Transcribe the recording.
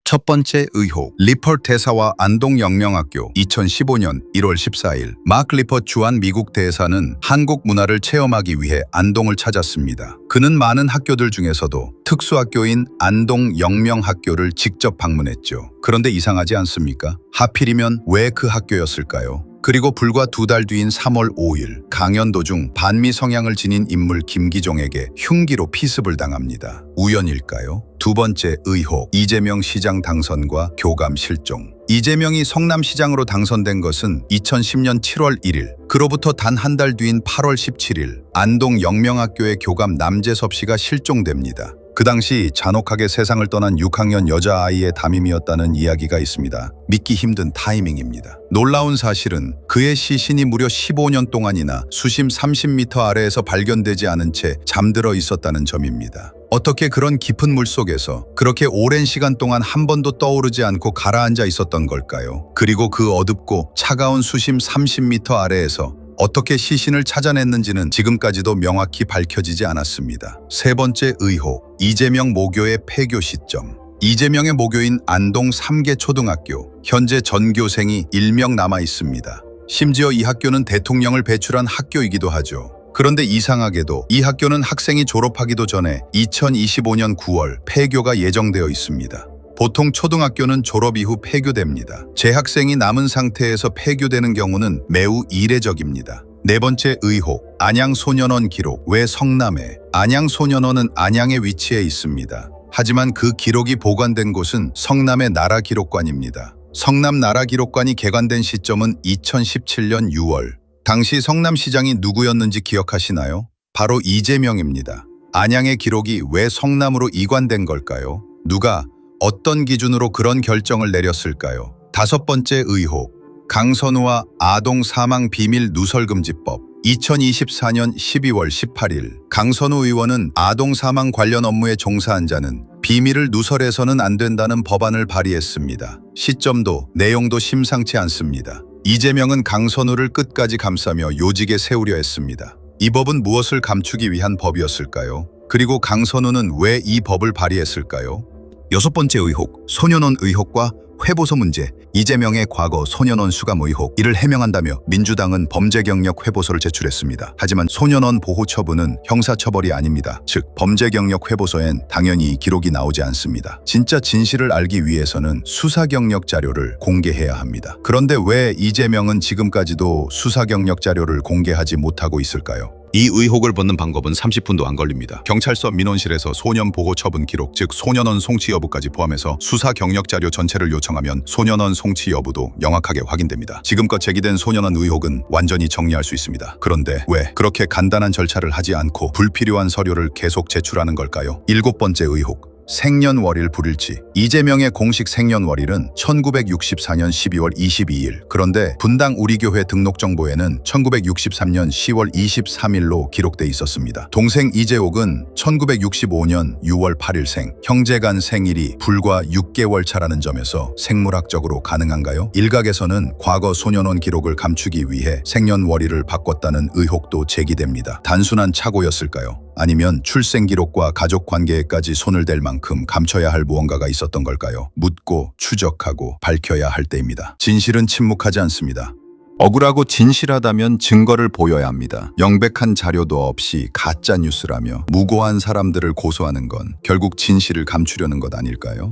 첫 번째 의혹, 리퍼트 대사와 안동 영명학교. 2015년 1월 14일 마크 리퍼트 주한 미국 대사는 한국 문화를 체험하기 위해 안동을 찾았습니다. 그는 많은 학교들 중에서도 특수학교인 안동 영명학교를 직접 방문했죠. 그런데 이상하지 않습니까? 하필이면 왜 그 학교였을까요? 그리고 불과 2달 뒤인 3월 5일 강연 도중 반미 성향을 지닌 인물 김기종에게 흉기로 피습을 당합니다. 우연일까요? 두 번째 의혹, 이재명 시장 당선과 교감 실종. 이재명이 성남시장으로 당선된 것은 2010년 7월 1일, 그로부터 단 한 달 뒤인 8월 17일 안동 영명학교의 교감 남재섭 씨가 실종됩니다. 그 당시 잔혹하게 세상을 떠난 6학년 여자아이의 담임이었다는 이야기가 있습니다. 믿기 힘든 타이밍입니다. 놀라운 사실은 그의 시신이 무려 15년 동안이나 수심 30m 아래에서 발견되지 않은 채 잠들어 있었다는 점입니다. 어떻게 그런 깊은 물속에서 그렇게 오랜 시간 동안 한 번도 떠오르지 않고 가라앉아 있었던 걸까요? 그리고 그 어둡고 차가운 수심 30m 아래에서 어떻게 시신을 찾아냈는지는 지금까지도 명확히 밝혀지지 않았습니다. 세 번째 의혹, 이재명 모교의 폐교 시점. 이재명의 모교인 안동 3개 초등학교, 현재 전교생이 1명 남아 있습니다. 심지어 이 학교는 대통령을 배출한 학교이기도 하죠. 그런데 이상하게도 이 학교는 학생이 졸업하기도 전에 2025년 9월 폐교가 예정되어 있습니다. 보통 초등학교는 졸업 이후 폐교됩니다. 재학생이 남은 상태에서 폐교되는 경우는 매우 이례적입니다. 네 번째 의혹, 안양소년원 기록. 왜 성남에? 안양소년원은 안양에 위치해 있습니다. 하지만 그 기록이 보관된 곳은 성남의 나라기록관입니다. 성남 나라기록관이 개관된 시점은 2017년 6월. 당시 성남시장이 누구였는지 기억하시나요? 바로 이재명입니다. 안양의 기록이 왜 성남으로 이관된 걸까요? 누가 어떤 기준으로 그런 결정을 내렸을까요? 다섯 번째 의혹, 강선우와 아동 사망 비밀 누설금지법. 2024년 12월 18일 강선우 의원은 아동 사망 관련 업무에 종사한 자는 비밀을 누설해서는 안 된다는 법안을 발의했습니다. 시점도 내용도 심상치 않습니다. 이재명은 강선우를 끝까지 감싸며 요직에 세우려 했습니다. 이 법은 무엇을 감추기 위한 법이었을까요? 그리고 강선우는 왜 이 법을 발의했을까요? 여섯 번째 의혹, 소년원 의혹과 회보소 문제. 이재명의 과거 소년원 수감 의혹, 이를 해명한다며 민주당은 범죄경력 회보소를 제출했습니다. 하지만 소년원 보호 처분은 형사처벌이 아닙니다. 즉 범죄경력 회보소엔 당연히 기록이 나오지 않습니다. 진짜 진실을 알기 위해서는 수사경력 자료를 공개해야 합니다. 그런데 왜 이재명은 지금까지도 수사경력 자료를 공개하지 못하고 있을까요? 이 의혹을 벗는 방법은 30분도 안 걸립니다. 경찰서 민원실에서 소년 보호 처분 기록, 즉 소년원 송치 여부까지 포함해서 수사 경력 자료 전체를 요청하면 소년원 송치 여부도 명확하게 확인됩니다. 지금껏 제기된 소년원 의혹은 완전히 정리할 수 있습니다. 그런데 왜 그렇게 간단한 절차를 하지 않고 불필요한 서류를 계속 제출하는 걸까요? 일곱 번째 의혹, 생년월일 불일치. 이재명의 공식 생년월일은 1964년 12월 22일. 그런데 분당 우리교회 등록정보에는 1963년 10월 23일로 기록돼 있었습니다. 동생 이재옥은 1965년 6월 8일생. 형제간 생일이 불과 6개월 차라는 점에서 생물학적으로 가능한가요? 일각에서는 과거 소년원 기록을 감추기 위해 생년월일을 바꿨다는 의혹도 제기됩니다. 단순한 착오였을까요? 아니면 출생기록과 가족관계에까지 손을 댈 만큼 감춰야 할 무언가가 있었던 걸까요? 묻고 추적하고 밝혀야 할 때입니다. 진실은 침묵하지 않습니다. 억울하고 진실하다면 증거를 보여야 합니다. 명백한 자료도 없이 가짜 뉴스라며 무고한 사람들을 고소하는 건 결국 진실을 감추려는 것 아닐까요?